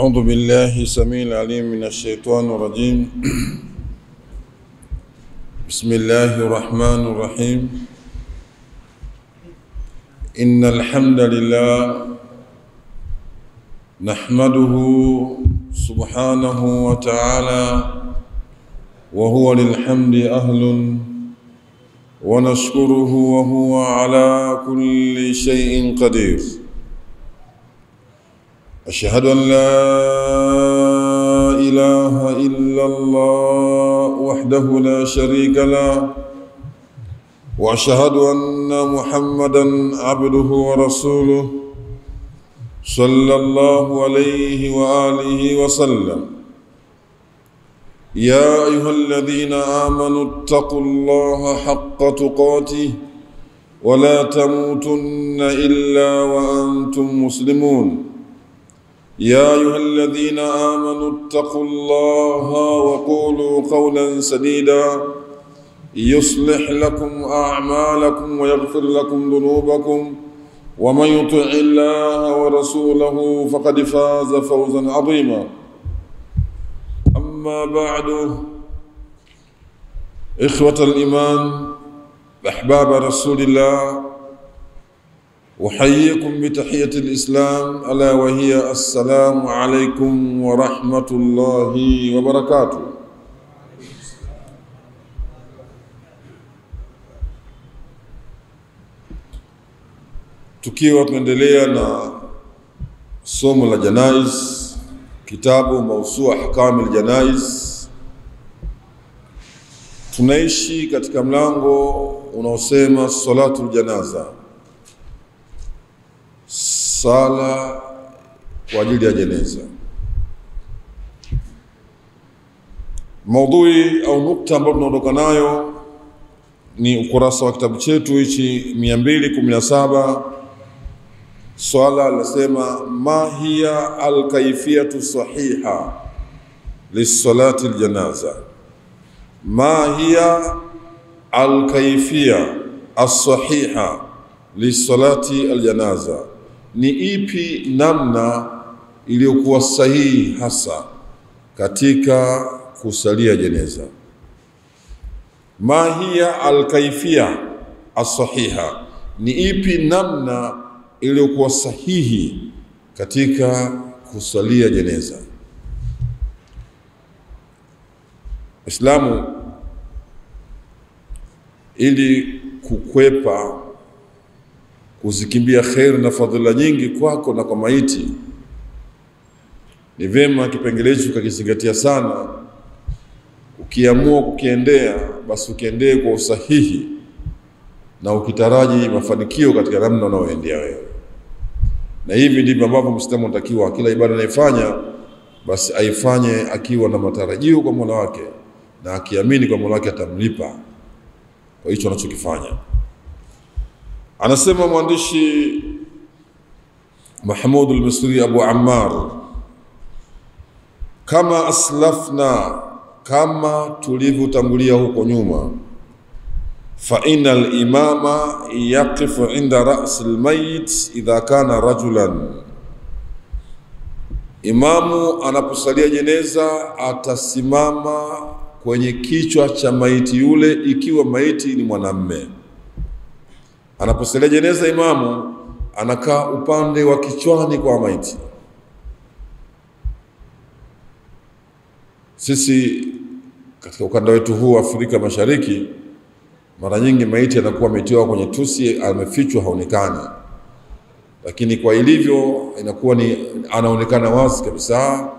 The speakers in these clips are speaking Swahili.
أعوذ بالله السميع العليم من الشيطان الرجيم. بسم الله الرحمن الرحيم. إن الحمد لله نحمده سبحانه وتعالى وهو للحمد أهل ونشكره وهو على كل شيء قدير. أشهد أن لا إله إلا الله وحده لا شريك له، وأشهد أن محمدًا عبده ورسوله صلى الله عليه وآله وسلم. يا أيها الذين آمنوا اتقوا الله حق تقاته ولا تموتن إلا وأنتم مسلمون. يا أيها الذين آمنوا اتقوا الله وقولوا قولا سديدا يصلح لكم أعمالكم ويغفر لكم ذنوبكم، ومن يطع الله ورسوله فقد فاز فوزا عظيما. أما بعد، إخوة الإيمان أحباب رسول الله، أحييكم بتحية الإسلام ألا وهي السلام عليكم ورحمة الله وبركاته. Tukiwa tunaendelea na somo la janaiz, kitabu Mawsuu' Ahkamil Janaiz, tunaishi katika mlango unaosema salatul janaza, sala kwa ajili ya jeneza. Maudhui au nukta ambayo tunaondoka nayo ni ukurasa wa kitabu chetu hichi 217. Swala linasema ma hiya al-kayfiyatu sahiha lis-salati al-janaza. Ma hiya al-kayfiya as-sahiha lis-salati al-janaza, ni ipi namna iliyokuwa sahihi hasa katika kusalia jeneza. Ma hiya al-kayfiya as-sahiha, ni ipi namna iliyokuwa sahihi katika kusalia jeneza. Islamu, ili kukwepa kuzikimbia khair na fadhila nyingi kwako na kwa maiti, ni vema kipengele hicho ukakizingatia sana. Ukiamua kukiendea, basi ukiendee kwa usahihi na ukitaraji mafanikio katika namna unayoendea wewe. Na hivi ndivyo ambavyo Muislamu anatakiwa kila ibada anayofanya basi aifanye akiwa na matarajio kwa Mola wake na akiamini kwa Mola wake atamlipa kwa hicho anachokifanya. Anasema mwandishi Mahmud al-Misri Abu Ammar, kama aslafna, kama tulivyotangulia huko nyuma, fa innal imama yaqifu inda ra's al-mayit idha kana rajulan. Imamu anaposalia jeneza atasimama kwenye kichwa cha maiti yule ikiwa maiti ni mwanamume. Anaposalia jeneza, imamu anakaa upande wa kichwani kwa maiti. Sisi katika ukanda wetu huu Afrika Mashariki, mara nyingi maiti anakuwa ametiwa kwenye tusi, amefichwa, haonekani. Lakini kwa ilivyo inakuwa ni anaonekana wazi kabisa.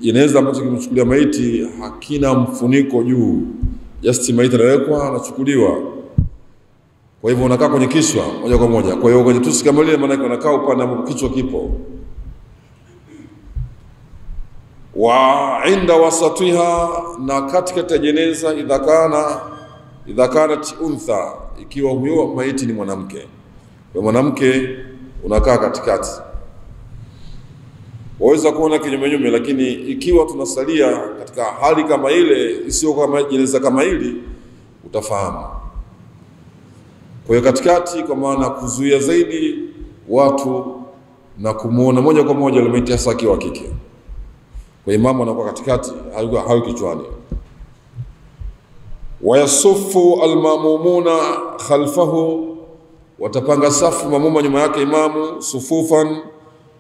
Jeneza ambacho kimchukulia maiti hakina mfuniko juu, just maiti anawekwa, anachukuliwa. Kwa hivyo unakaa kwenye kichwa moja kwa moja. Kwa hiyo kwenye tusi kama ile, maana yake unakaa upande wa kichwa kipo. Wa inda wasatiha, na katikati ya jeneza, idha kanat untha, ikiwa huyo maiti ni mwanamke. Kwa mwanamke unakaa katikati. Waweza kuona kinyume, lakini ikiwa tunasalia katika hali kama ile, isiyo kama jeneza kama hili, utafahamu. Kwa hiyo katikati, kwa maana kuzuia zaidi watu na kumuona moja kwa moja alimtia saki wa kike. Kwa imamu anakuwa katikati, hawi kichwani. Wayasufu almamumuna khalfahu, watapanga safu mamuma nyuma yake imamu, sufufan,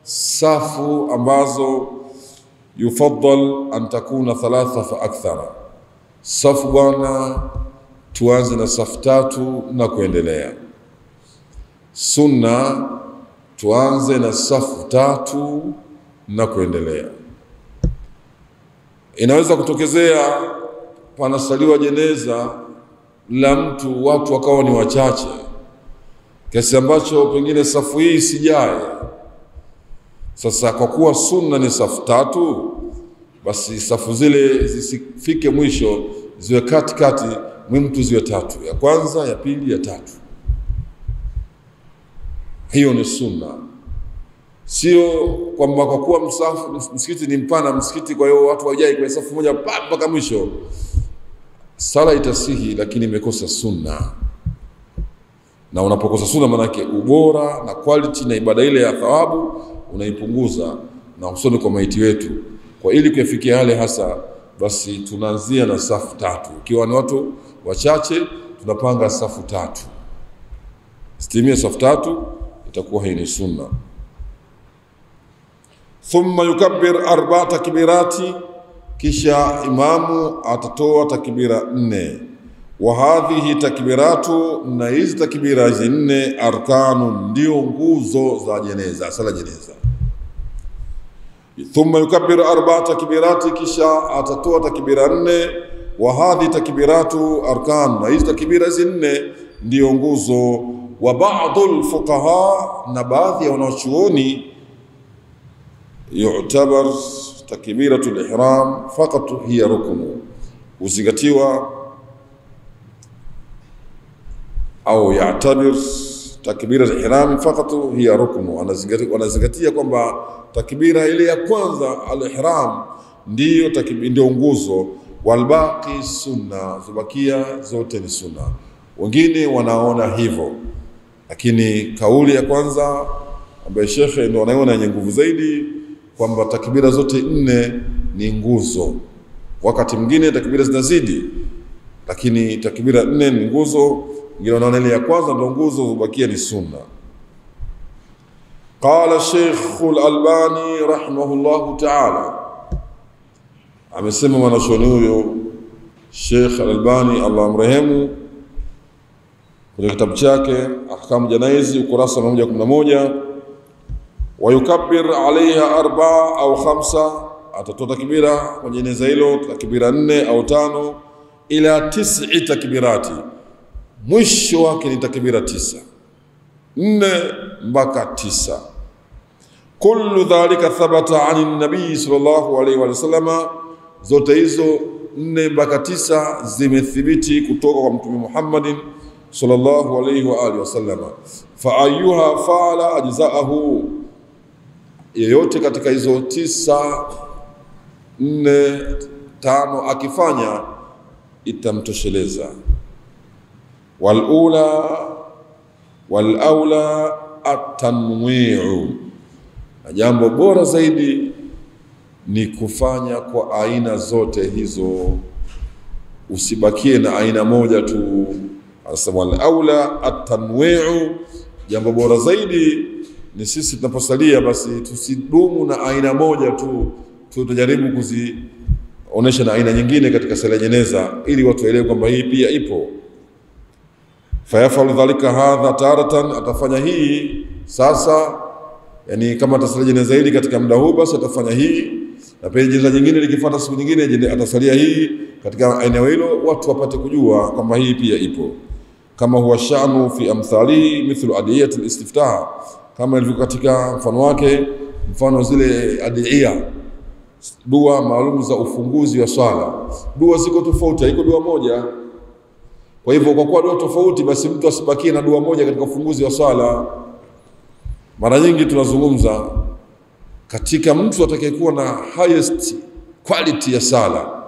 safu ambazo yufaddal an takuna 3 fa akthara. Safu bwana tuanze na safu 3 na kuendelea. Sunna tuanze na safu 3 na kuendelea. Inaweza kutokezea panasaliwa jeneza la mtu, watu wakawa ni wachache kiasi ambacho pengine safu hii sijae. Sasa kwa kuwa sunna ni safu 3, basi safu zile zisifike mwisho, ziwe katikati, mtu ziwe 3, ya kwanza, ya pili, ya 3. Hiyo ni sunna. Sio kwamba kwa kuwa msikiti ni mpana msikiti, kwa hiyo watu wajai kwa safu moja mpaka mwisho. Sala itasihi, lakini imekosa sunna. Na unapokosa sunna, manake ubora na quality na ibada ile ya thawabu unaipunguza, na hususan kwa maiti wetu. Kwa ili kufikia hali hasa, basi tunaanzia na safu 3. Ikiwa ni watu wachache, tunapanga safu 3. Sitimie safu 3, itakuwa hii ni sunna. Thumma yukabbir 4 takbirati, kisha imamu atatoa takbira 4. Wa hadhihi takbiratu, na hizi takbira 4 arkanu, ndio nguzo za jeneza, sala jeneza. Thumma yukabbir 4 takbirati, kisha atatoa takbira 4. Wa hadhihi takbiratu arkanu, na hizi takbira 4 ndio nguzo. Wa ba'dul fuqaha, na baadhi ya wanachuoni, yu'tabar takbiratul ihram faqat hiya ruknu, uzingatiwa au ya'tabir takbiratul ihram faqat hiya ruknu, wanazingatia kwamba takbira ile ya kwanza al-ihram ndio nguzo, walbaqi sunna, zubakia zote ni sunna. Wengine wanaona hivyo, lakini kauli ya kwanza ambaye shekhe ndio anaona yenye nguvu zaidi, kwamba takbira zote 4 ni nguzo. Wakati mwingine takbira zinazidi, lakini takbira 4 ni nguzo. Wengine wanaona ile ya kwanza ndio nguzo, zubakia ni sunna. Qala Sheikh al-Albani rahimahullahu ta'ala, amesema mwanachuoni huyo Sheikh al-Albani Allah amrehemu, kwenye kitabu chake Ahkamu Janaizi ukurasa 111, wa yukabbir alaiha 4 au 5, atatoa takbira kwa jeneza hilo takbira 4 au 5, ila 9 takbirati, mwisho wake ni takbira 9, 4 mpaka 9. Kullu dhalika thabata ani nabii sallallahu alaihi wa sallam, zote hizo 4 mpaka 9 zimethibiti kutoka kwa Mtume Muhammadin sallallahu alaihi wa alihi wasallam. Fa ayyuha fa'ala ajza'ahu, yeyote katika hizo 9, 4, 5 akifanya itamtosheleza. Walula walaula at-tanwi'u, na jambo bora zaidi ni kufanya kwa aina zote hizo, usibakie na aina moja tu. Anasema al-aula at-tanwi'u, jambo bora zaidi ni sisi tunaposalia basi tusidumu na aina moja tu, tutajaribu kuzionesha na aina nyingine katika sala jeneza, ili watu waelewe kwamba hii pia ipo. Fayafalu dhalika hadha taratan, atafanya hii sasa, yani kama atasali jeneza hili katika muda huu, basi atafanya hii, na pia jeneza nyingine likifuata siku nyingine atasalia hii katika eneo hilo, watu wapate kujua kwamba hii pia ipo. Kama huwa sha'nu fi amthali mithlu adiyat al-istiftah, kama ilivyo katika mfano wake, mfano zile adiyya, dua maalum za ufunguzi wa swala. Dua ziko tofauti, haiko dua moja. Kwa hivyo kwa kuwa dua tofauti, basi mtu asibakie na dua moja katika ufunguzi wa swala. Mara nyingi tunazungumza katika mtu atakayekuwa na highest quality ya sala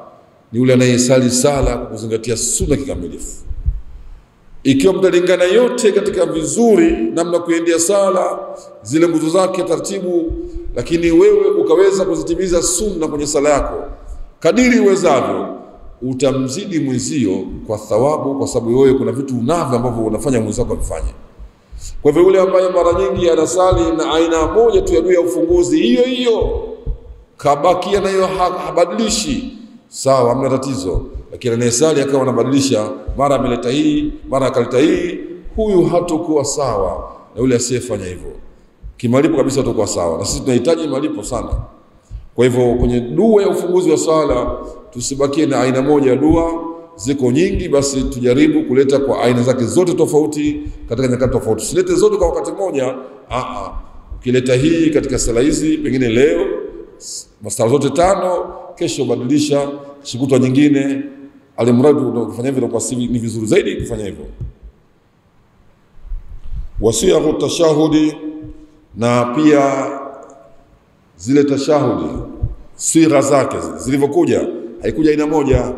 ni yule anayesali sala kwa kuzingatia sunna kikamilifu. Ikiwa mtalingana yote katika vizuri namna kuendea sala zile nguzo zake taratibu, lakini wewe ukaweza kuzitimiza sunna kwenye sala yako kadiri uwezavyo, utamzidi mwenzio kwa thawabu, kwa sababu wewe kuna vitu unavyo ambavyo unafanya mwenzako afanye. Kwa hivyo yule ambaye mara nyingi anasali na aina moja tu ya dua ya ufunguzi hiyo hiyo, kabakia nayo habadilishi, sawa, hamna tatizo. Lakini anayesali akawa anabadilisha, mara ameleta hii, mara akaleta hii, huyu hatakuwa sawa na yule asiyefanya hivyo. Kimalipo kabisa hatakuwa sawa. Na sisi tunahitaji malipo sana. Kwa hivyo kwenye dua ya ufunguzi wa sala tusibakie na aina moja ya dua, ziko nyingi, basi tujaribu kuleta kwa aina zake zote tofauti katika nyakati tofauti. Usilete zote kwa wakati mmoja. Ukileta hii katika sala hizi, pengine leo masala zote 5, kesho badilisha, sikutwa nyingine, alimradi unafanya hivyo kwa sivi ni vizuri zaidi kufanya hivyo. Wasiya tashahudi, na pia zile tashahudi sira zake zilivyokuja, haikuja aina moja,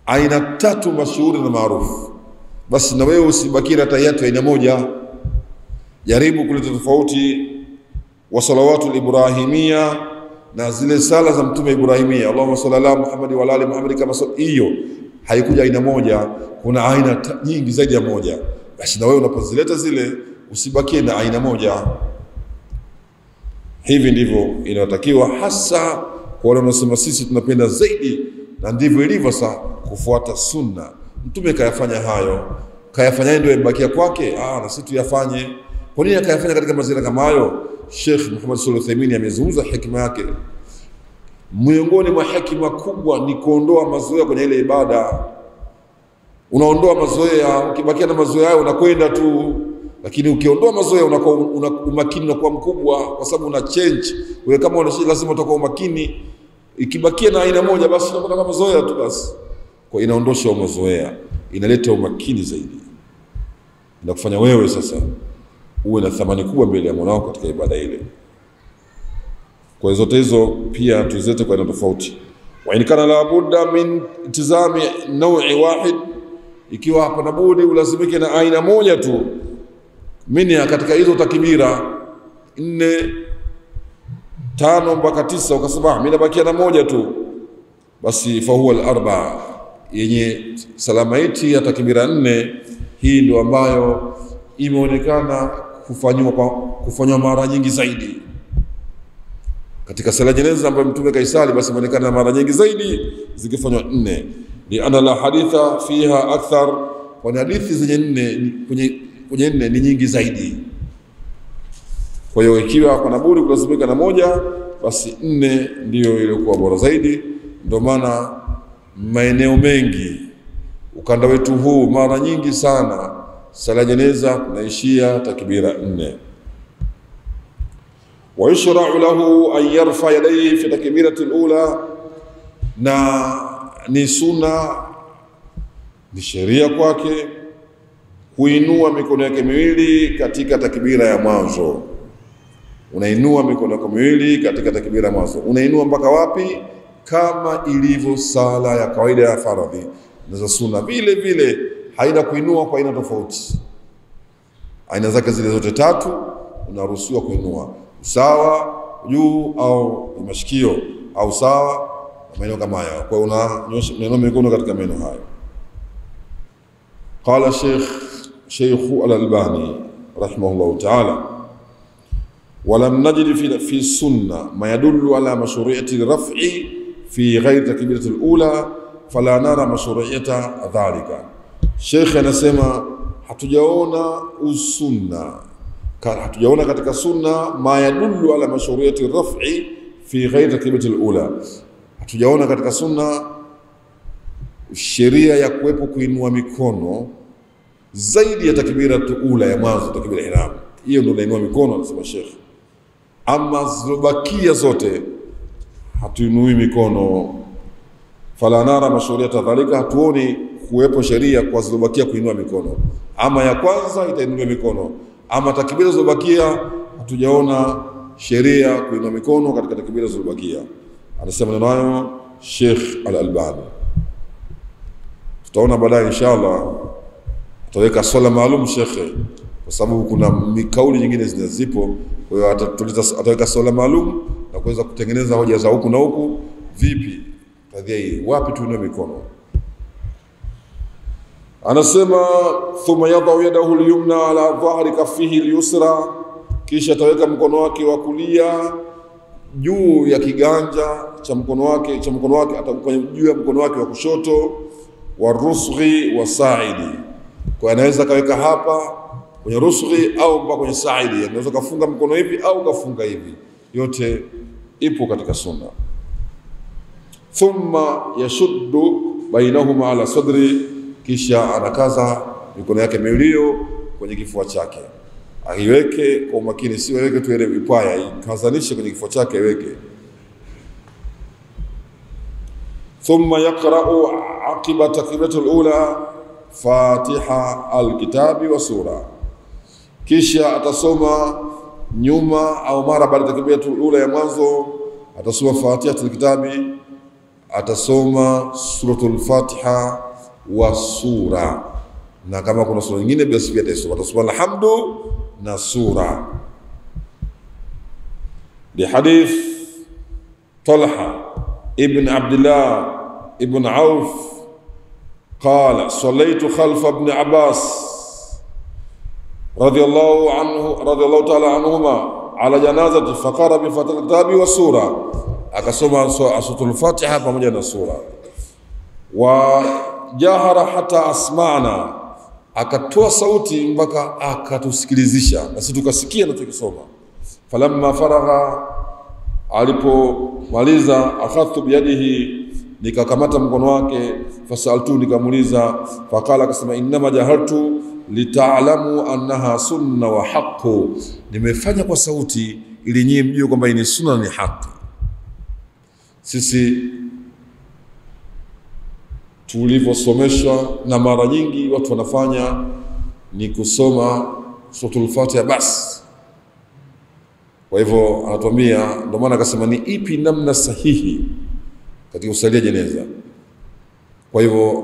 aina 3 mashuhuri na maarufu. Basi na wewe usibaki na tahiyatu aina moja, jaribu kuleta tofauti. Wa salawatu ibrahimia, na zile sala za mtume Ibrahimia, Allahumma salli ala Muhammad wa ala ali Muhammad, kama hiyo haikuja aina moja, kuna aina nyingi zaidi ya moja. Basi na wewe unapozileta zile usibakie na aina moja. Hivi ndivyo inatakiwa, hasa kwa wale wanaosema sisi tunapenda zaidi, na ndivyo ilivyo sasa kufuata sunna. Mtume kayafanya hayo, kayafanya ndio ibakia kwake, na sisi tuyafanye. Kwa nini akayafanya katika mazingira kama hayo? Sheikh Muhammad Salih Uthaymeen amezungumza hikima yake. Miongoni mwa hikima kubwa ni kuondoa mazoea kwenye ile ibada. Unaondoa mazoea, ukibakia na mazoea hayo unakwenda tu. Lakini ukiondoa mazoea unakuwa umakini unakuwa mkubwa, kwa sababu una change. Wewe kama unashika lazima utakuwa umakini. Ikibakia na aina moja basi unakuwa kama mazoea tu basi. Kwa inaondosha mazoea, inaleta umakini zaidi. Inakufanya wewe sasa uwe na thamani kubwa mbele ya Mola wako katika ibada ile. Kwa zote hizo pia tuzete kwa aina tofauti. Wa in kana la budda min itizami naw'i wahid, ikiwa hapana budi ulazimike na aina moja tu minia katika hizo takbira 4, 5 mpaka 9, ukasema mimi nabakia na moja tu, basi fa huwa al-arba, yenye salamaiti ya takbira 4. Hii ndio ambayo imeonekana kufanywa mara nyingi zaidi katika sala jeneza ambayo mtume kaisali, basi imeonekana mara nyingi zaidi zikifanywa 4. Ni ana la haditha fiha akthar, kwa hadithi zenye 4 kwenye 4 ni nyingi zaidi. Kwa hiyo ikiwa kuna budi kulazimika na moja, basi 4 ndio ilikuwa bora zaidi. Ndio maana maeneo mengi ukanda wetu huu mara nyingi sana sala jeneza tunaishia takbira 4. Wa yushra'u lahu an yarfa yadayhi fi takbirati al-ula, na ni sunna, ni sheria kwake kuinua mikono yake miwili katika takbira ya mwanzo. Unainua mikono yako miwili katika takbira ya mwanzo. Unainua mpaka wapi? Kama ilivyo sala ya kawaida ya faradhi na za sunna vile vile, haina kuinua kwa aina tofauti. Aina zake zile zote 3 unaruhusiwa kuinua, sawa juu au mashikio, au sawa maeneo kama haya. Kwa unanyosha mikono katika maeneo hayo. Qala Sheikh Al-Albani rahimahullah ta'ala, ولم نجد في السنة ما يدل على مشروعية الرفع في غير تكبيرة الأولى فلا نرى مشروعية ذلك. Sheikh anasema hatujaona usunna, hatujaona katika sunna ma yadullu ala mashru'iyati raf'i fi ghairi takbirati al-ula, hatujaona katika sunna sheria ya kuwepo kuinua mikono zaidi ya takbiratu ula ya mwanzo, takbira ihram. Hiyo ndio inainua mikono, anasema Sheikh. Ama zilobakia zote hatuinui mikono. Fala nara mashru'iyata dhalika, hatuoni kuwepo sheria kwa zilobakia kuinua mikono. Ama ya kwanza itainua mikono, ama takbira zilobakia hatujaona sheria kuinua mikono katika takbira zilobakia. Anasema nayo Sheikh Al-Albani. Tutaona baadaye inshallah ataweka swala maalum shekhe, kwa sababu kuna mikauli nyingine zinazipo. Kwa hiyo ataweka swala maalum na kuweza kutengeneza hoja za huku na huku. Vipi kadhia hii, wapi tuinue mikono? Anasema thumma yadau yadahu al-yumna ala dhahri kaffihi al-yusra, kisha ataweka mkono wake wa kulia juu ya kiganja cha mkono wake atakuwa juu ya mkono wake wa kushoto, wa rusghi wa sa'idi. Kwa anaweza kaweka hapa kwenye rusghi au mpaka kwenye sa'idi, anaweza kafunga mkono hivi au kafunga hivi, yote ipo katika sunna. Thumma yashuddu bainahuma ala sadri, kisha anakaza mikono yake miwili kwenye kifua chake, aiweke kwa umakini, si weke tu ile vipaya, ikazanishe kwenye kifua chake iweke. Thumma yaqra'u aqiba takbiratul ula Fatiha al-kitabi wa sura, kisha atasoma nyuma au mara baada ya takbiratul ula ya mwanzo atasoma Fatiha al-kitabi, atasoma suratul Fatiha wa sura, na kama kuna sura nyingine basi pia atasoma alhamdu na sura. Di hadith Talha ibn Abdullah ibn Auf قال صليت خلف ابن عباس رضي الله تعالى عنهما على جنازة فقرأ بفتح الكتاب والسورة, akasoma suratul Fatiha pamoja na sura. Wa jahara hata asma'na, akatoa sauti mpaka akatusikilizisha na sisi tukasikia anachokisoma. Falamma faragha, alipomaliza, akhadtu biyadihi, nikakamata mkono wake, fasaltu, nikamuuliza, faqala, akasema, innama jahartu lita'lamu annaha sunna wa haqqu, nimefanya kwa sauti ili nyinyi mjue kwamba ni sunna ni haki. Sisi tulivyosomeshwa na mara nyingi watu wanafanya ni kusoma suratul Fatiha basi. Kwa hivyo anatuambia, ndio maana akasema ni ipi namna sahihi katika usalia jeneza. Kwa hivyo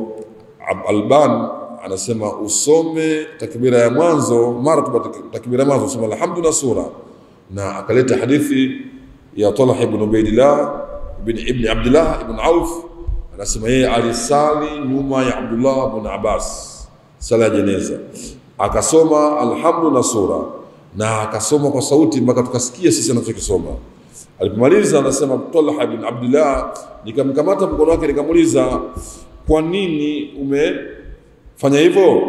Alban anasema usome takbira ya mwanzo, mara tu takbira ya mwanzo usome alhamdu na sura, na akaleta hadithi ya Talha ibn Ubaydillah ibn Abdullah ibn Auf, anasema yeye alisali nyuma ya Abdullah ibn Abbas sala ya jeneza, akasoma alhamdu na sura, na akasoma kwa sauti mpaka tukasikia sisi anachokisoma. Alipomaliza anasema Talha ibn Abdullah, nikamkamata mkono wake nikamuuliza, kwa nini umefanya hivyo?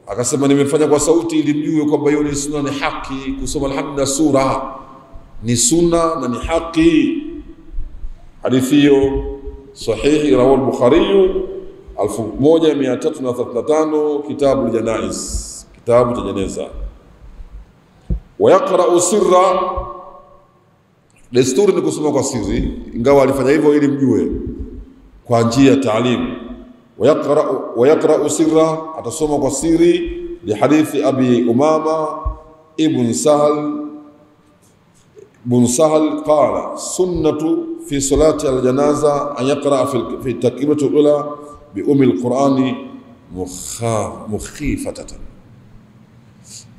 Akasema, nimefanya kwa sauti ili mjue kwamba hiyo ni sunna, ni haki. Kusoma alhamdu na sura ni sunna na ni haki. Hadithi hiyo sahihi, rawahu al-Bukhari 1335, kitabu al-Janaiz, kitabu cha jeneza. Wa yaqra'u sirra, desturi ni kusoma kwa siri, ingawa alifanya hivyo ili mjue kwa njia ya taalimu. Wa yaqra'u sirra, atasoma kwa siri, li hadithi Abi Umama ibn Sahal qala sunnatu fi salati al-janaza an yaqra fi takbirati al-ula bi al-Qur'ani mukhifatatan.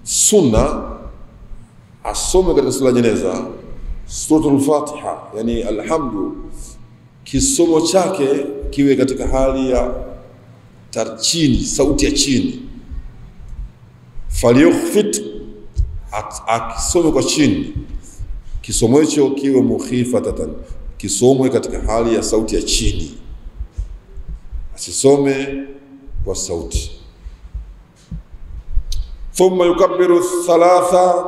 Sunna asome katika sala jeneza suratul Fatiha, yani alhamdu, kisomo chake kiwe katika hali ya tarchini, sauti ya chini. Falyukhfit, akisome kwa chini, kisomo hicho kiwe mukhifatatan, kisomwe katika hali ya sauti ya chini, asisome kwa sauti. Thumma yukabbiru thalatha,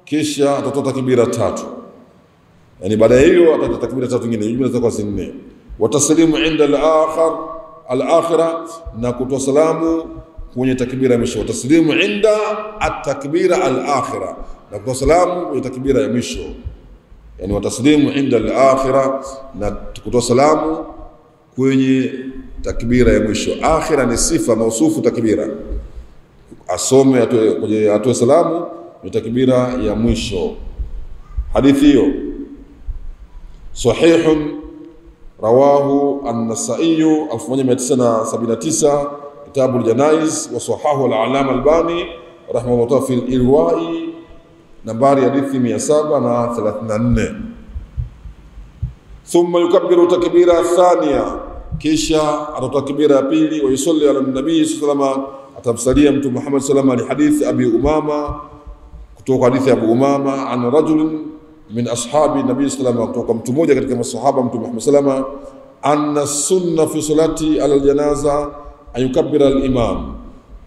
kisha atatoa takbira 3, yani baada ya hiyo atatoa takbira 3 nyingine, jumla zitakuwa 4. Wataslimu inda al-akhira, na kutoa salamu kwenye takbira ya mwisho. Wataslimu inda at-takbira al-akhira, na kutoa salamu kwenye takbira ya mwisho. Yani wataslimu inda al-akhira, na kutoa salamu kwenye takbira ya mwisho. Akhira ni sifa mausufu takbira, asome atoe salamu kwenye takbira ya mwisho. Hadithi hiyo sahihun, rawahu an-Nasa'i 1979, kitabu al-Janaiz wa sahahu al-Allama Albani rahimahullah fi al-Irwa'i, nambari hadithi 734. Thumma yukabbiru takbira thaniya, kisha atatakbira ya pili. Wa yusalli ala nabii sallallahu alayhi wasallam, atamsalia Mtume Muhammad sallallahu alayhi wasallam. Hadithi Abi Umama, kutoka hadithi Abu Umama, an rajulin min ashabi nabii sallallahu alayhi wasallam, kutoka mtu mmoja katika masahaba Mtume Muhammad sallallahu alayhi wasallam, anna sunna fi salati ala aljanaza an yukabbira al-imam,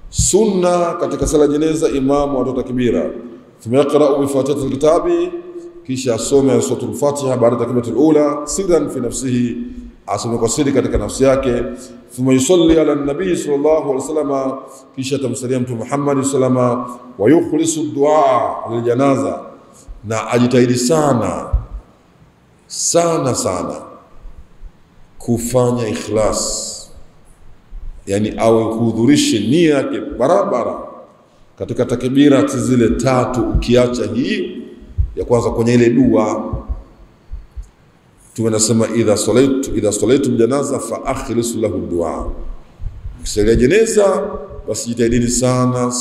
sunna katika sala jeneza imamu atatakbira. Thumma yaqra'u bi fatihati al-kitabi, kisha asome suratul Fatiha baada takbiratul ula sirran fi nafsihi, asome kwa siri katika nafsi yake. Thumma yusalli ala nabii sallallahu alaihi wasallam, kisha tamsalia Mtume Muhammad sallallahu alaihi wasallam. Wa yukhlisu du'a lil janaza, na ajitahidi sana kufanya ikhlas, yani awe kuhudhurisha nia yake barabara katika takbira zile tatu. Ukiacha hii ya kwanza kwenye ile dua tunasema idha salaitu janaza fa akhlisu lahu dua, ukisalia jeneza basi jitahidini sana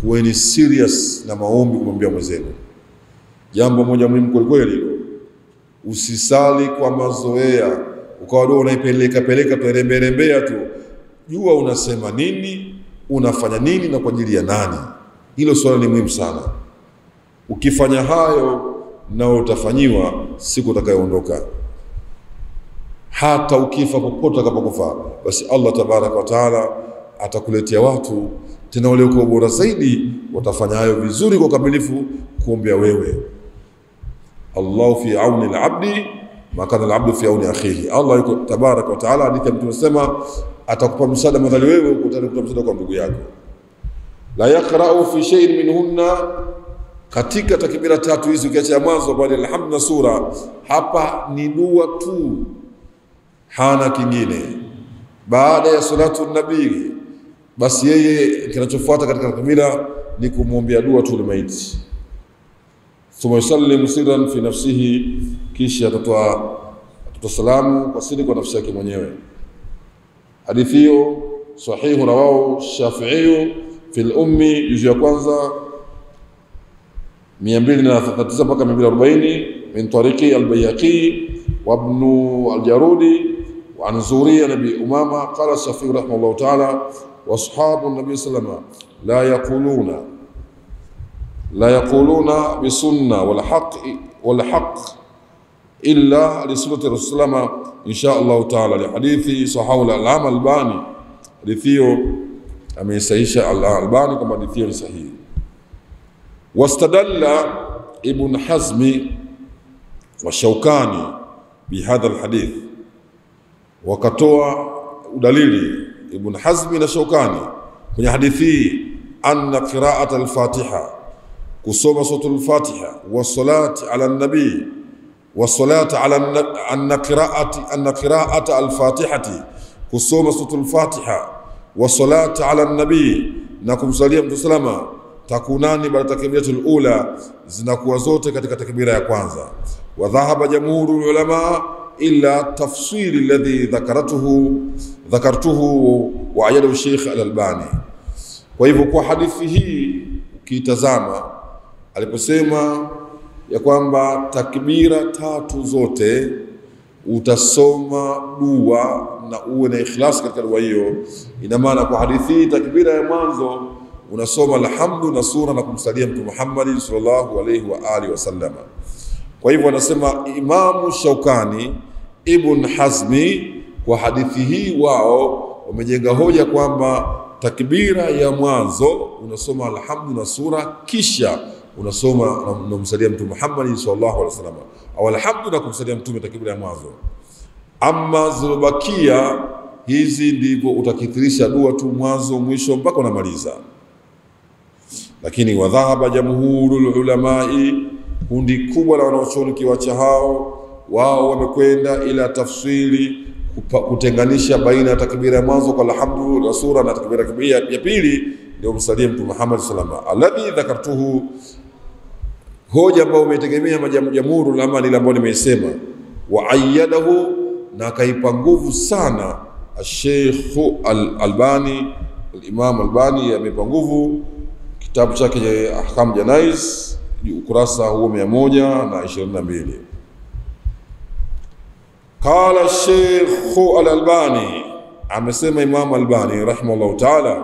kuweni serious na maombi kumwambia mwenzenu. Jambo moja muhimu kweli, usisali kwa mazoea ukawa ndio unaipeleka tuerembea tu. Jua unasema nini, unafanya nini na kwa ajili ya nani. Hilo swala ni muhimu sana. Ukifanya hayo na utafanyiwa siku utakayoondoka. Hata ukifa popote utakapokufa, basi Allah tabaraka wa taala atakuletea watu tena wale kwa bora zaidi, watafanya hayo vizuri kwa kamilifu kuombea wewe. Allah fi auni al-abdi ma kana al-abdu fi auni akhihi. Allah yuko tabaraka wa taala, hadithi tunasema atakupa msaada madhali wewe utakupa msaada kwa ndugu yako. La yaqra'u fi shay'in minhunna, katika takbira tatu hizi ukiacha mwanzo baada ya alhamdu na sura, hapa ni dua tu, hana kingine. Baada ya salatu nabii, basi yeye kinachofuata katika takbira ni kumwombea dua tu maiti. Thumma yusallimu sirran fi nafsihi, kisha atatoa salamu kwa siri kwa nafsi yake mwenyewe. Hadithi hiyo sahihu rawahu Shafi'i fi al-ummi, juzu ya kwanza 239 mpaka 240, min tariqi al-Bayhaqi wa ibn al-Jarudi wa an Zuriya nabi Umama qala Shafi'i rahimahullah ta'ala wa ashabu nabi sallallahu alayhi wasallam la yaquluna bi sunna wal haqq illa li sunnati rasulullah insha Allah ta'ala. Li hadithi sahahu al-Allama Albani, hadithi hiyo ameisahisha al-Albani kama hadithi hiyo ni sahihi. Wastadalla Ibn Hazmi wa Shawkani bihadha al-hadith, wakatoa udalili Ibn Hazmi na Shawkani kwenye hadithi anna qira'at al-Fatiha, kusoma suratul Fatiha, wa salati ala nabii, wa salati ala anna qira'at al-Fatihati, kusoma suratul Fatiha, wa salati ala nabii, na kumsalia Mtume salama, takunani baada takbiratul ula, zinakuwa zote katika takbira ya kwanza. Wa dhahaba jamhurul ulama illa tafsiri alladhi dhakartuhu wa ayadahu Sheikh al-Albani. Kwa hivyo kwa hadithi hii ukitazama, aliposema ya kwamba takbira tatu zote utasoma dua na uwe na ikhlas katika dua hiyo, ina maana kwa hadithi hii takbira ya mwanzo unasoma alhamdu na sura na kumsalia Mtume Muhammad sallallahu alayhi wa alihi wasallam. Kwa hivyo anasema Imamu Shawkani, Ibn Hazmi, kwa hadithi hii wao wamejenga hoja kwamba takbira ya mwanzo unasoma alhamdu na sura, kisha unasoma na kumsalia Mtume Muhammad sallallahu alaihi wasallam, au alhamdu na kumsalia Mtume takbira ya mwanzo. Amma zilobakia hizi ndivyo utakithirisha dua tu mwanzo mwisho mpaka unamaliza. Lakini wadhahaba jamhurul ulamai, kundi kubwa la wanaochuoni kiwacha hao, wao wamekwenda ila tafsiri, kutenganisha baina ya takbira ya mwanzo kwa alhamdu na sura na takbira ya pili ndio msalie Mtume Muhammad sallallahu alaihi wasallam. Alladhi dhakartuhu, hoja ambayo umetegemea jamhurul ulama ile ambayo nimeisema, wa ayyadahu, na kaipa nguvu sana Sheikh Al-Albani, Imam Albani amepa nguvu kitabu chake Ahkam Janaiz, ukurasa huo 122. Qala Sheikh Al-Albani, amesema Imam Albani rahimahullah ta'ala,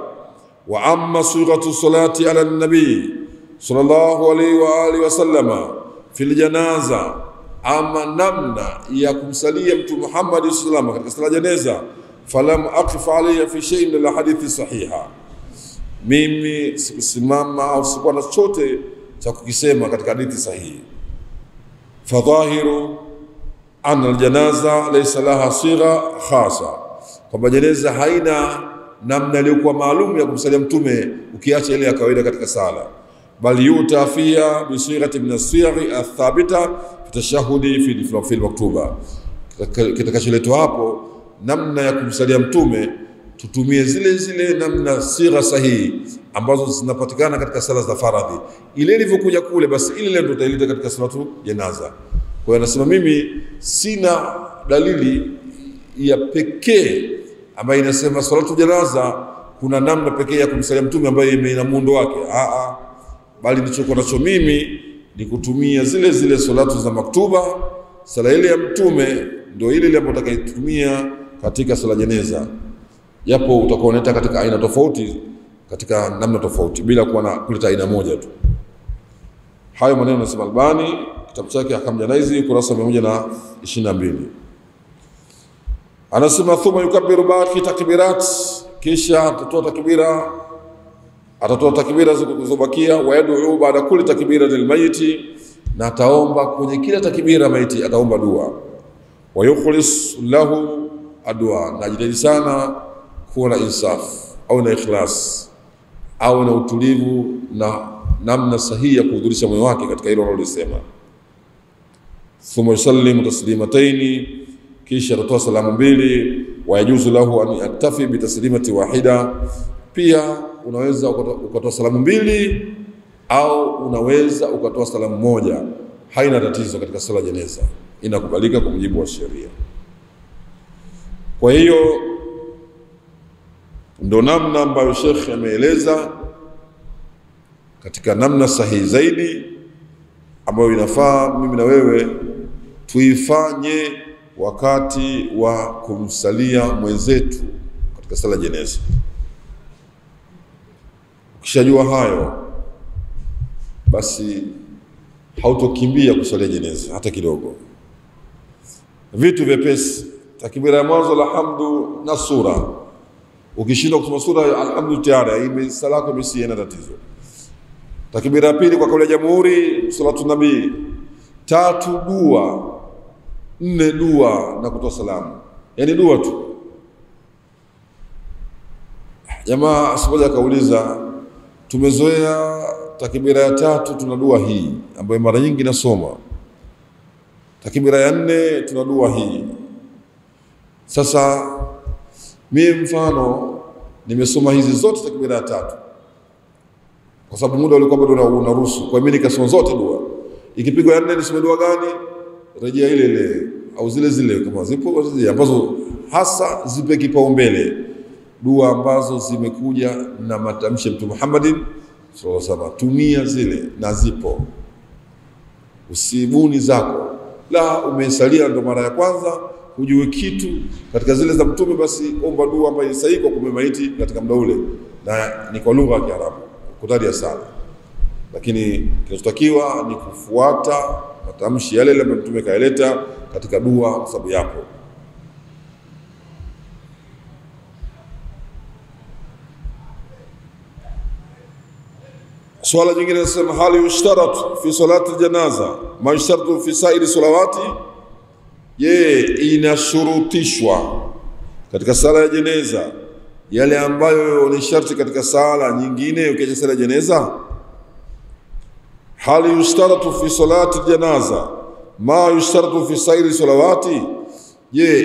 wa amma sighatu salati ala nabi sallallahu alayhi wa alihi wa sallama fil janaza, ama namna ya kumsalia Mtume Muhammad sallallahu alayhi wasallam katika sala janaza, falam aqif alayha fi shay'in min alhadithi sahiha, mimi sikusimama au sikuwa na chochote cha kukisema katika hadithi sahihi. Fadhahiru anna aljanaza laysa laha sigha khasa, kwamba janaza haina namna iliyokuwa maalum ya kumsalia mtume ukiacha ile ya kawaida katika sala, bal yuta fiha bi sighati min as-sighi athabita fi tashahhudi fi al-maktuba. Kitakacholetwa hapo namna ya kumsalia mtume, tutumie zile namna sigha sahihi ambazo zinapatikana katika sala za faradhi. Ile ilivyokuja kule, basi ile ndio tutaileta katika salatu janaza. Kwa hiyo anasema mimi sina dalili ya pekee ambayo inasema salatu janaza kuna namna pekee ya kumsalia mtume ambayo ina muundo wake, bali nilichokuwa nacho mimi ni kutumia zile salatu za maktuba. Sala ile ya mtume ndio ile ambayo utakayotumia katika sala jeneza, japo utakuwa unaita katika aina tofauti, katika namna tofauti, bila kuwa na kuleta aina moja tu. Hayo maneno nasema Albani kitabu chake Ahkam Janaizi ukurasa 122. Anasema thumma yukabbiru baqi takbirat, kisha atatoa takbira zilizobakia, wa yad'u baada kulli takbiratil mayiti, na ataomba kwenye kila takbira maiti ataomba dua, wa yukhlis lahu adua, na jitahidi sana kuwa na insaf au na ikhlas au na utulivu na namna sahihi ya kuhudhurisha moyo wake katika hilo analosema. Thumma yusallimu taslimataini, kisha atatoa salamu mbili, wa yajuzu lahu an yaktafi bi taslimati wahida, pia unaweza ukatoa salamu mbili au unaweza ukatoa salamu moja, haina tatizo katika sala jeneza, inakubalika kwa mujibu wa sheria. Kwa hiyo ndo namna ambayo Sheikh ameeleza katika namna sahihi zaidi ambayo inafaa mimi na wewe tuifanye wakati wa kumsalia mwenzetu katika sala jeneza. Ukishajua hayo, basi hautokimbia kusalia jeneza hata kidogo. Vitu vyepesi, takbira ya mwanzo la hamdu na sura. Ukishindwa kusoma sura ya alhamdu tayari sala yako imesiana tatizo. Takbira ya pili kwa kauli ya jamhuri, salatu nabii. 3 dua, 4 dua na kutoa salamu, yani dua tu. Jamaa sipoja kauliza, tumezoea takbira ya 3 tuna dua hii ambayo mara nyingi nasoma, takbira ya 4 tuna dua hii. Sasa mimi mfano nimesoma hizi zote takbira ya 3 kwa sababu muda ulikuwa bado unaruhusu, kwa mimi nikasoma zote dua. Ikipigwa ya 4 nisome dua gani? Rejea ile au zile kama zipo ambazo hasa zipe kipaumbele, dua ambazo zimekuja na matamshi ya Mtume Muhammadin sallallahu alaihi wasallam, tumia zile na zipo, usibuni zako. La umesalia ndo mara ya kwanza hujui kitu katika zile za mtume, basi omba dua ambayo ni sahihi kwa kumemaiti katika muda ule, na ni kwa lugha ya Kiarabu kutadia sana. Lakini kinachotakiwa ni kufuata matamshi yale ambayo mtume kaeleta katika dua, kwa sababu yapo. Swala jingine nasema, hali yushtarat fi salati aljanaza ma yushtaratu fi sairi salawati, je, inashurutishwa katika sala ya jeneza yale ambayo ni sharti katika sala nyingine ukiacha sala ya jeneza? Hali yushtaratu fi salati aljanaza ma yushtaratu fi sairi salawati, je,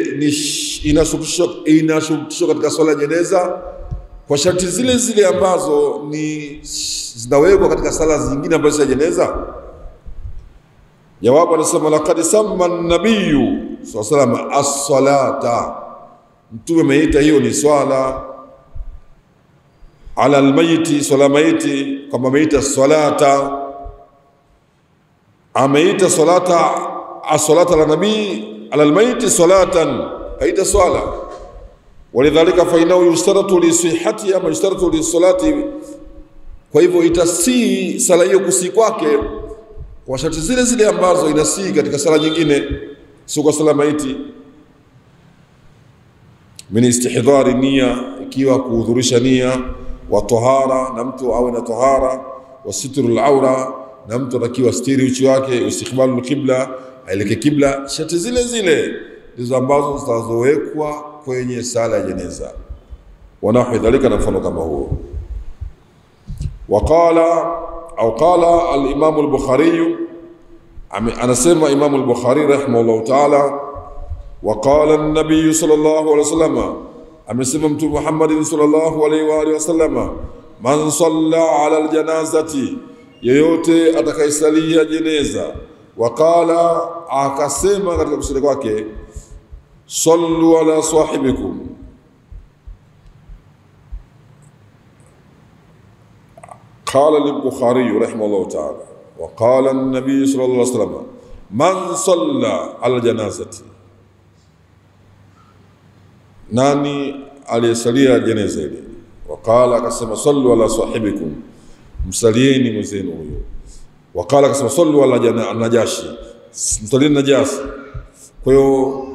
inashurutishwa katika sala ya jeneza kwa sharti zile ambazo ni zinawekwa katika sala zingine ambazo za jeneza? Jawabu anasema, laqad samma an-nabiyyu sallallahu alayhi wasallam as-salata Mtume ameita hiyo ni swala. Ala almayiti, swala maiti, kama ameita salata, ameita salata, as-salata ala nabii ala almayiti salatan, aita swala. Walidhalika fa innahu yushtaratu li sihhati ama yushtaratu li salati, kwa hivyo itasii sala hiyo kusii kwake kwa sharti zile zile ambazo inasii katika sala nyingine, sio kwa sala maiti. Min istihdari nia, ikiwa kuhudhurisha nia, wa tahara, na mtu awe na tahara, wa sitru al-aura, na mtu atakiwa stiri uchi wake, istiqbalu al-qibla, aelekee kibla. Sharti zile zile ndizo ambazo zitazowekwa kwenye sala ya jeneza. Wanahu dhalika, na mfano kama huo. Waqala au qala al-Imam al-Bukhari, anasema Imam al-Bukhari rahimahullah ta'ala, waqala an-nabiy sallallahu alayhi wasallam, amesema Mtume Muhammad sallallahu alayhi wa alihi wasallam, man salla ala al-janazati, yeyote atakayesalia jeneza. Waqala, akasema katika kusali kwake, sallu ala sahibikum, قال البخاري رحمه الله تعالى وقال النبي صلى الله عليه وسلم من صلى على الجنازة, nani aliyesalia jeneza ile. Waqala, akasema sallu ala sahibikum, msalieni mwenzenu huyo. Waqala, akasema sallu ala najashi, msalieni najasi. Kwa hiyo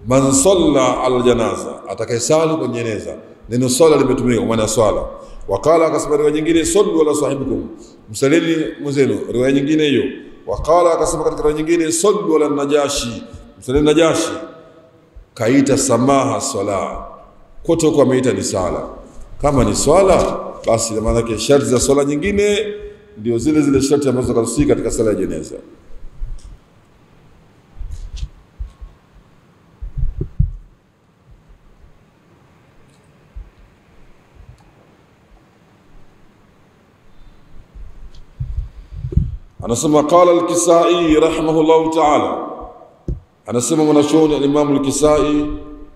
man salla ala janaza, atakayesali kwa jeneza, neno sala limetumika kwa maana swala. Waqala, akasema riwaya nyingine sallu ala sahibikum, msalieni mwenzenu, riwaya nyingine hiyo. Waqala, akasema katika riwaya nyingine sallu ala najashi, msalieni najashi. Kaita samaha swala, kote huko ameita ni sala. Kama ni swala, basi maana yake sharti za swala nyingine ndio zile zile sharti ambazo zikahusika katika sala ya jeneza. Anasema qala al-Kisai rahimahullahu ta'ala, anasema mwanachuoni al-Imam al-Kisai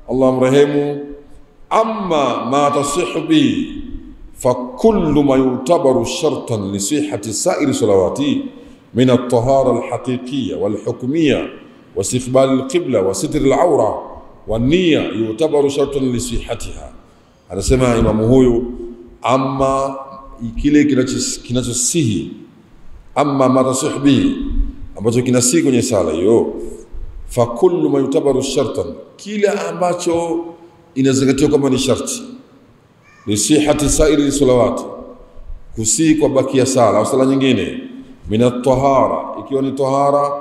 Allah amrehemu, amma ma tasihhu bi fa kullu ma yutabaru shartan li sihhati sa'iri salawati min at-tahara al-haqiqiyya wal-hukmiyya wa istiqbal al-qibla wa sitr al-awra wa niyya yutabaru shartan li sihhatiha. Anasema imamu huyu, amma kile kinachosihi, amma ma tasihhu bi, ambacho kinasihi kwenye sala hiyo, fa kullu ma yutabaru shartan, kila ambacho inazingatiwa kama ni sharti, li sihhati sa'iri salawati, kusii kwa bakia sala au sala nyingine, min at-tahara, ikiwa ni tahara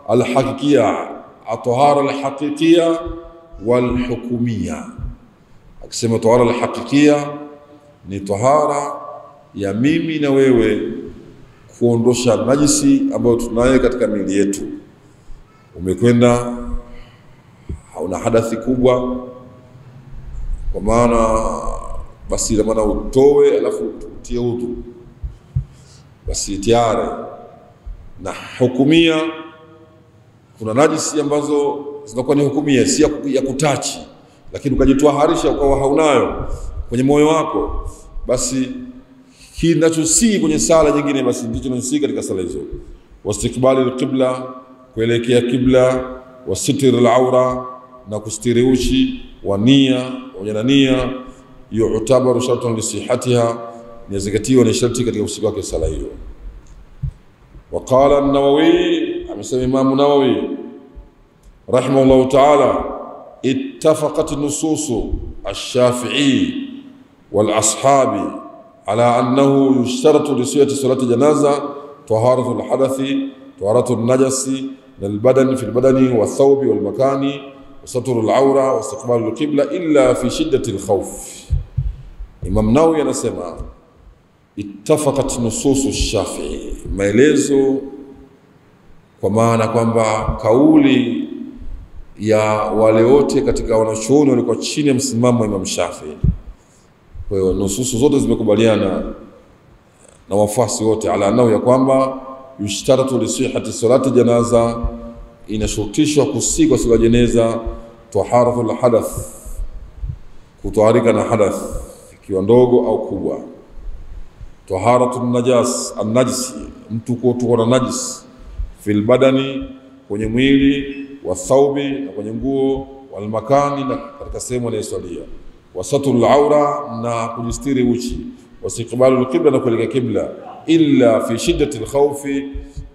al-haqiqiyya, at-tahara al-haqiqiyya wal-hukmiyya. Akisema tahara al-haqiqiyya ni tahara ya mimi na wewe kuondosha najisi ambayo tunayo katika miili yetu. Umekwenda hauna hadathi kubwa, kwa maana basi la maana utoe alafu utie udhu, basi tayari. Na hukumia, kuna najisi ambazo zinakuwa ni hukumia, si ya kutachi, lakini ukajitwaharisha ukawa haunayo kwenye moyo wako, basi kinachosii kwenye sala nyingine basi ndicho kinachosii katika sala hizo. Wastiqbali al-qibla, kuelekea kibla, wa sitr al-aura, na kustiri uchi, wa nia, na nia yu'tabaru shartan li sihhatiha, inazingatiwa ni sharti katika usiku wake sala hiyo. Waqala an-Nawawi, amesema Imam Nawawi rahimahullah ta'ala, ittafaqat nususu ash-Shafi'i wal ashabi ala annahu yushtaratu li sihhati salati janaza taharatu al-hadathi, taharatu an-najasi lil-badani fi al-badani wa thawbi wal makani wa satru al-awra wa istiqbalu al-qibla illa fi shiddati al-khawf. Imam Nawawi anasema ittafaqat nususu ash-Shafi'i, maelezo kwa maana kwamba kauli ya wale wote katika wanachuoni walikuwa chini ya msimamo wa Imam Shafi'i. Kwa hiyo nususu zote zimekubaliana na wafuasi wote ala anao ya kwamba yushtaratu li sihhati salati janaza, inashurutishwa kusii kwa sala jeneza taharatul hadath, kutaharika na hadath ikiwa ndogo au kubwa. Taharatun najas, an-najsi, mtu kutoka na najis, fil badani, kwenye mwili, wa thawbi, na kwenye nguo, wal makani, na katika sehemu anayosalia, wa satrul aura, na kujistiri uchi, wa istiqbalul qibla, na kuelekea kibla, illa fi shiddatil khawfi,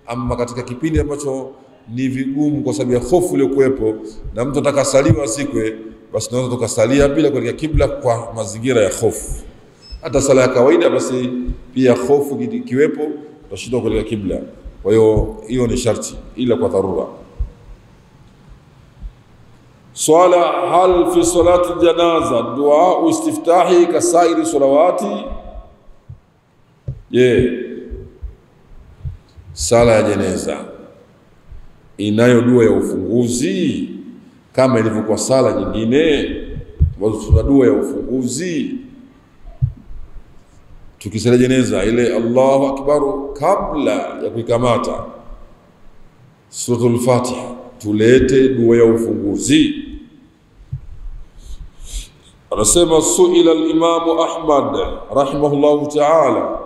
amma katika kipindi ambacho ni vigumu kwa sababu ya hofu ile kuwepo na mtu atakasaliwa asikwe, basi tunaweza tukasalia bila kuelekea kibla kwa mazingira ya hofu. Hata sala ya kawaida basi pia hofu ikiwepo tutashindwa kuelekea kibla. Kwa hiyo ni sharti ila kwa dharura. Swala, hal fi salati janaza dua istiftahi kasairi salawati? Sala ya jeneza inayo dua ya ufunguzi kama ilivyokuwa sala nyingine ambazo tuna dua ya ufunguzi? Tukisala jeneza ile Allahu akbar, kabla ya kuikamata suratul Fatiha tulete dua ya ufunguzi. Anasema suila al-Imam Ahmad rahimahullahu ta'ala,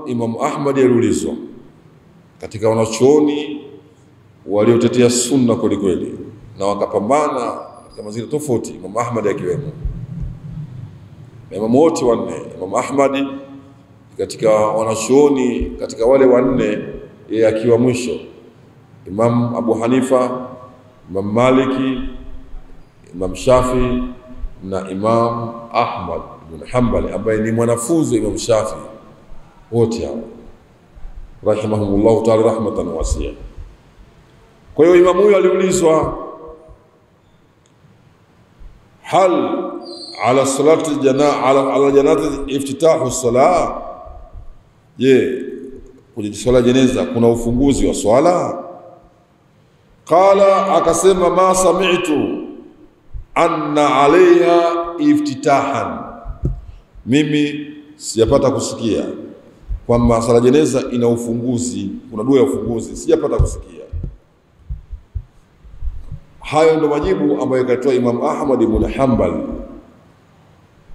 Imam Ahmad aliulizwa katika wanachuoni waliotetea sunna kweli kweli na wakapambana katika mazingira tofauti, Imam Ahmad akiwemo. Imam wote wanne, Imam Ahmad katika wanachuoni, katika wale wanne yeye akiwa mwisho, Imam Abu Hanifa, Imam Maliki, Imam Shafi na Imam Ahmad ibn Hanbal ambaye ni mwanafunzi wa Imam Shafi, wote hao rahimahumullah ta'ala rahmatan wasi'a. Kwa hiyo Imam huyu aliulizwa, hal ala salati ala janazati iftitahu salah, kwenye swala jeneza kuna ufunguzi wa swala? Qala, akasema, ma sami'tu anna alaiha iftitahan, mimi sijapata kusikia kwamba sala jeneza ina ufunguzi, kuna dua ya ufunguzi, sijapata kusikia. Hayo ndo majibu ambayo katoa Imam Ahmad ibn Hanbal.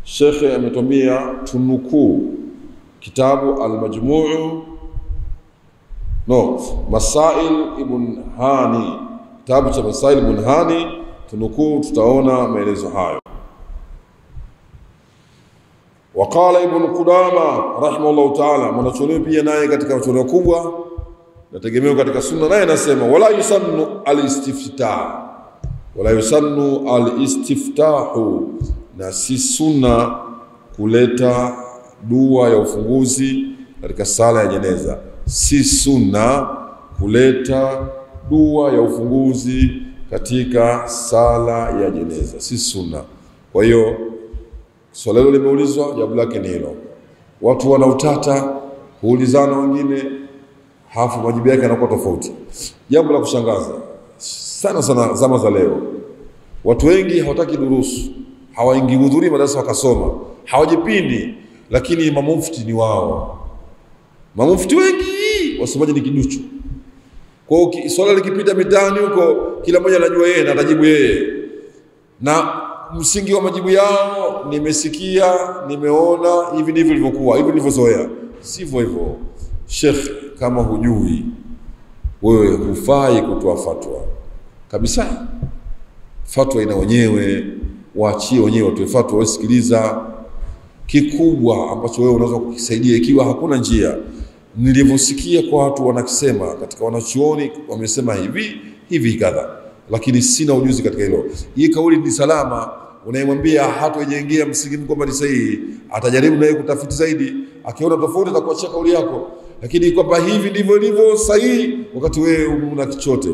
Sheikh ametumia tunukuu kitabu al-Majmu' Masail ibn Hani, kitabu cha Masail ibn Hani, tunukuu, tutaona maelezo hayo. Waqala Ibn Qudama rahimahullah ta'ala, mwanachuoni pia naye katika wanachuoni kubwa nategemeo katika sunna, naye anasema wala yusannu al-istiftah, wala yusannu al-istiftahu, na si sunna kuleta dua ya ufunguzi katika sala ya jeneza. Si sunna kuleta dua ya ufunguzi katika sala ya jeneza, si sunna. Kwa hiyo swali hilo limeulizwa, jawabu lake ni hilo. Watu wanautata, huulizana wengine, hafu majibu yake yanakuwa tofauti. Jambo la kushangaza sana sana zama za leo, watu wengi hawataki durusu, hawaingii hudhuri madarasa wakasoma, hawajipindi, lakini mamufti ni wao. Mamufti wengi wasomaji ni kiduchu. Kwa hiyo swala likipita mitaani huko, kila mmoja anajua yeye na atajibu yeye, na msingi wa majibu yao nimesikia, nimeona, hivi ndivyo ilivyokuwa, hivi nilivyozoea. Sivyo hivyo. Sheikh, kama hujui wewe hufai kutoa fatwa kabisa. Fatwa ina wenyewe, waachie wenyewe watoe fatwa, wasikiliza. Kikubwa ambacho wewe unaweza kukisaidia ikiwa hakuna njia, nilivyosikia kwa watu wanakisema katika wanachuoni, wamesema hivi kadha, lakini sina ujuzi katika hilo. Hii kauli ni salama, unayemwambia hatojengea msingi kwamba ni sahihi, atajaribu naye kutafiti zaidi, akiona tofauti atakuachia kauli yako, lakini kwamba hivi ndivyo ilivyo sahihi wakati wewe una kichote,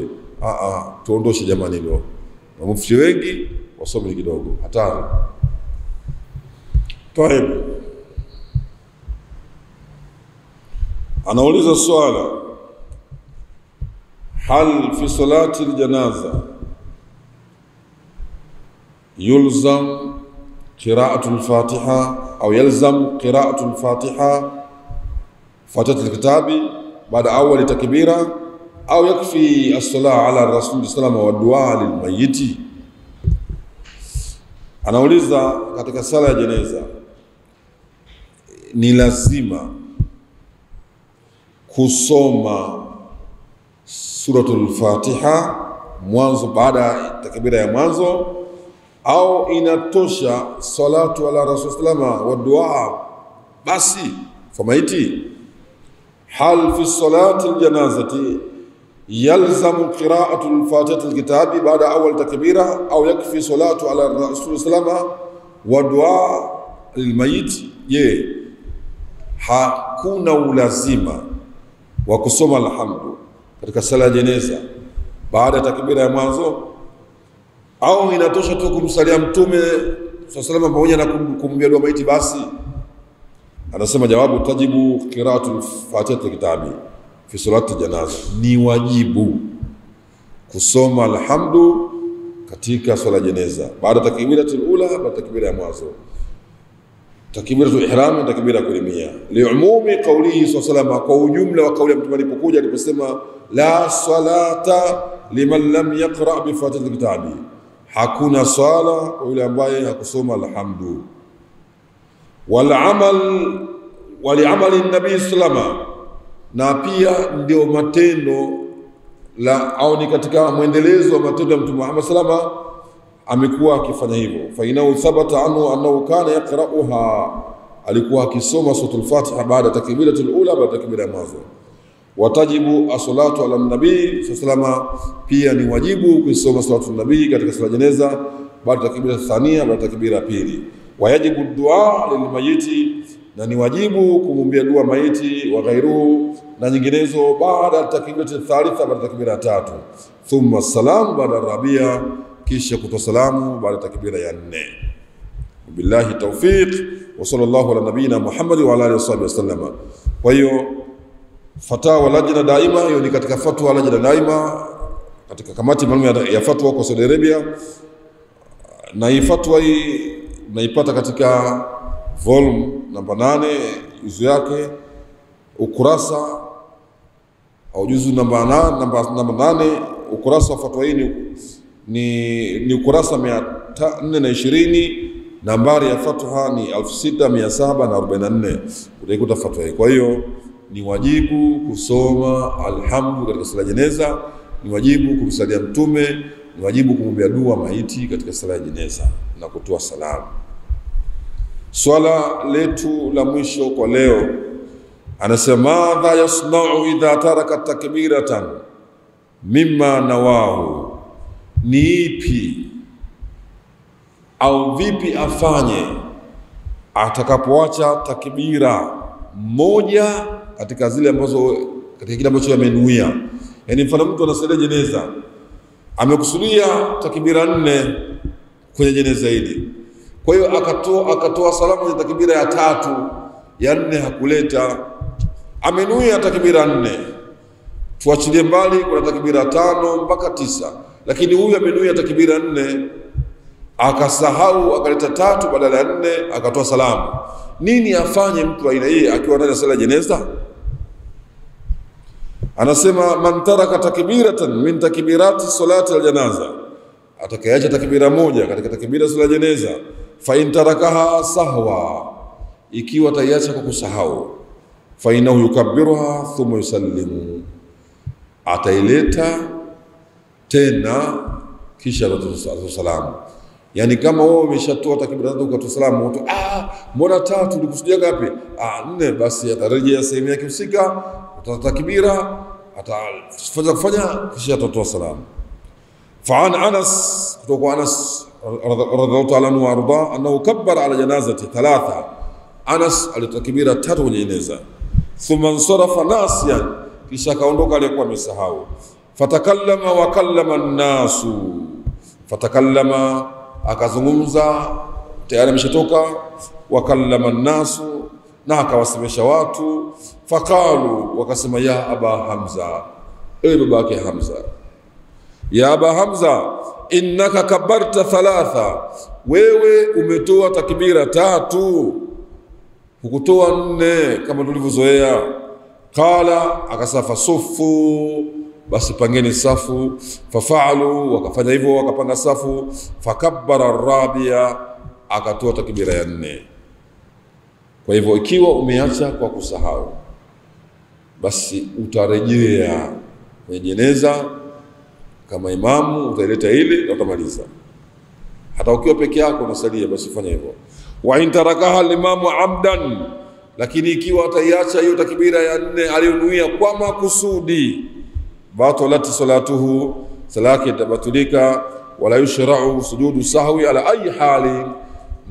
tuondoshe jamani hilo. Mufti wengi wasome kidogo, hatari. Tayeb, anauliza swala, hal fi salati aljanaza yulzam qira'atu al-Fatiha au yalzam qira'atu al-Fatiha fatati al-kitabi baada awwal takbira au yakfi as-salat ala rasul sallallahu wa du'a lil-mayyit? Anauliza, katika sala ya jeneza ni lazima kusoma suratul Fatiha mwanzo baada ya takbira ya mwanzo, au inatosha salatu ala Rasul sallama wa dua basi kwa maiti? Hal fi salati aljanazati yalzamu qira'atu al-Fatihati al-kitabi ba'da awwal takbira au yakfi salatu ala Rasul sallama wa dua lilmayit? Je, hakuna ulazima wa kusoma alhamdu katika sala ya jeneza baada ya takbira ya mwanzo, au inatosha tu kumsalia Mtume sallallahu pamoja na kumwambia dua maiti basi? Anasema jawabu, tajibu qira'atul Fatihati kitabi fi salati janaza, ni wajibu kusoma alhamdu katika swala jeneza baada takbiratul ula, baada takbira ya mwanzo, takbiratul ihram, takbira kulimia, liumumi qawlihi sallallahu, kwa ujumla wa kauli ya Mtume alipokuja aliposema la salata liman lam yaqra bi Fatihatil kitabi, hakuna swala kwa yule ambaye hakusoma alhamdu. Wal amali nabii sallama, na pia ndio matendo la au ni katika mwendelezo wa matendo ya Mtume Muhammad sallama, amekuwa akifanya hivyo. Fa inau thabata anhu annahu kana yaqra'uha, alikuwa akisoma suratul Fatiha baada takbiratul ula, baada takbira ya mwanzo. Watajibu as-salatu ala nabii sallama, pia ni wajibu kusoma salatu nabii katika sala jeneza baada takbira thania, baada takbira pili. Wayajibu dua lilmayiti, na ni wajibu kumwombea dua maiti, wa ghairuhu, na nyinginezo, baada takbira thalitha, baada takbira tatu. Thumma salam baada rabia, kisha kutoa salamu baada takbira ya 4. Billahi tawfiq, wa sallallahu ala nabiyina Muhammad wa ala alihi wasallam. Kwa hiyo fatawa lajna daima, hiyo ni katika fatwa lajna daima katika kamati maalum ya fatwa kwa Saudi Arabia, na hii fatwa hii naipata katika volume namba 8 juzu yake ukurasa au juzu namba 8 ukurasa wa fatwa hii ni ukurasa 420, nambari ya fatwa ni 6744, utaikuta fatwa hii. Kwa hiyo ni wajibu kusoma alhamdu katika sala jeneza, ni wajibu kumsalia Mtume, ni wajibu kumwombea dua maiti katika sala ya jeneza na kutoa salamu. Swala letu la mwisho kwa leo, anasema madha yasna'u idha taraka takbiratan mimma nawahu, ni ipi au vipi afanye atakapoacha takbira moja katika zile ambazo katika kile ambacho amenuia. Yani mfano mtu anasalia jeneza, amekusudia takbira 4 kwenye jeneza hili, kwa hiyo akatoa salamu ya takbira ya 3, ya 4 hakuleta, amenuia takbira 4. Tuachilie mbali kuna takbira 5 mpaka 9, lakini huyu amenuia takbira 4 akasahau, akaleta 3 badala ya 4, akatoa salamu. Nini afanye mtu aina hii akiwa ndani ya sala jeneza? Anasema man taraka takbiratan min takbirati salati aljanaza, atakayeacha takbira moja katika takbira sala jeneza, fa in tarakaha sahwa, ikiwa taiacha kwa kusahau, fa inahu yukabbiruha thumma yusallimu, ataileta tena kisha atoa salamu. Yani kama wewe umeshatoa takbira zako ukatoa salamu, mtu mbona 3 ulikusudia ngapi? 4, basi atarejea sehemu yake husika, utatakbira, atafanya kisha atatoa salamu. Fa'an Anas, kutoka Anas radhiallahu ta'ala anhu warda, annahu kabbara ala janazati 3, Anas alitakbira 3 kwenye jeneza. Thumma ansarafa nasiyan, kisha kaondoka aliyekuwa amesahau. Fatakallama wa kallama an-nasu, fatakallama, akazungumza tayari ameshatoka, wa kallama an-nasu, na akawasemesha watu. Faqalu, wakasema ya Aba Hamza, ewe babake Hamza, ya Aba Hamza, innaka kabbarta 3, wewe umetoa takbira 3, hukutoa 4 kama tulivyozoea. Qala, akasafa sufu, basi pangeni safu. Fafaalu, wakafanya hivyo, wakapanga safu. Fakabbara rabia, akatoa takbira ya 4. Kwa hivyo ikiwa umeacha kwa kusahau, basi utarejea kwenye jeneza kama imamu, utaileta ile na utamaliza. Hata ukiwa peke yako unasalia, basi fanya hivyo. Wa in tarakaha al-imamu amdan, lakini ikiwa ataiacha hiyo takbira ya 4 aliyonuia kwa makusudi, batalat salatuhu, sala yake itabatulika. Wala yushra'u sujudu sahwi ala ayi hali,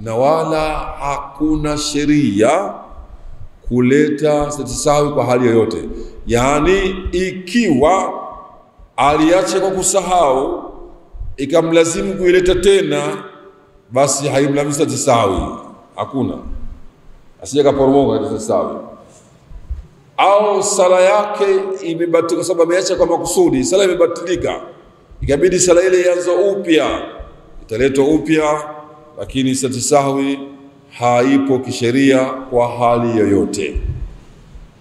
na wala hakuna sheria kuleta sahwi kwa hali yoyote. Yani ikiwa aliacha kwa kusahau ikamlazimu kuileta tena, basi haimlazimu sahwi, hakuna. Asije kaporomoka katika sahwi. Au sala yake imebatilika kwa sababu ameacha kwa makusudi, sala imebatilika, ikabidi sala ile ianze upya, italetwa upya, lakini sahwi haipo kisheria kwa hali yoyote.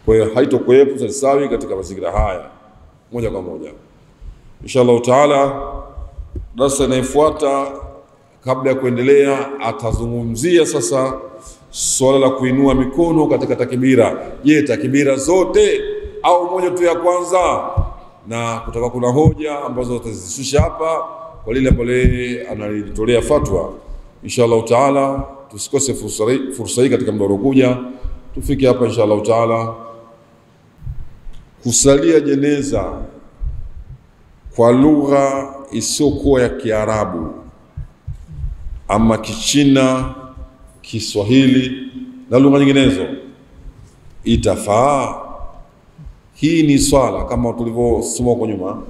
Kwa hiyo haitokuwepo sahwi katika mazingira haya moja kwa moja. Inshallah taala, darasa inayofuata kabla ya kuendelea atazungumzia sasa swala la kuinua mikono katika takbira. Je, takbira zote au moja tu ya kwanza? Na kutaka kuna hoja ambazo tutazishusha hapa kwa lile ambalo analitolea fatwa. Inshallah taala tusikose fursa hii katika muda unaokuja. Tufike hapa inshallah taala. Kusalia jeneza kwa lugha isiyokuwa ya Kiarabu ama Kichina, Kiswahili na lugha nyinginezo itafaa? Hii ni swala kama tulivyosoma huko nyuma,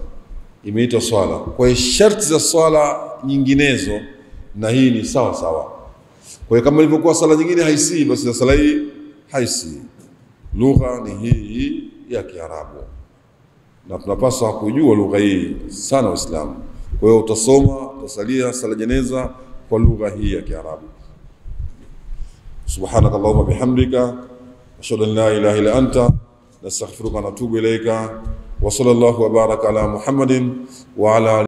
imeitwa swala. Kwa hiyo sharti za swala nyinginezo na hii ni sawa sawa. Kwa hiyo kama ilivyokuwa sala nyingine haisi, basi sala hii haisi. Lugha ni hii ya Kiarabu, na tunapaswa kujua lugha hii sana Uislamu. Kwa hiyo utasalia sala jeneza kwa lugha hii ya Kiarabu. Subhanakallahumma bihamdika, ashhadu an la ilaha illa anta, nastaghfiruka wa natubu ilayka. Wa sallallahu wa baraka ala Muhammadin wa ala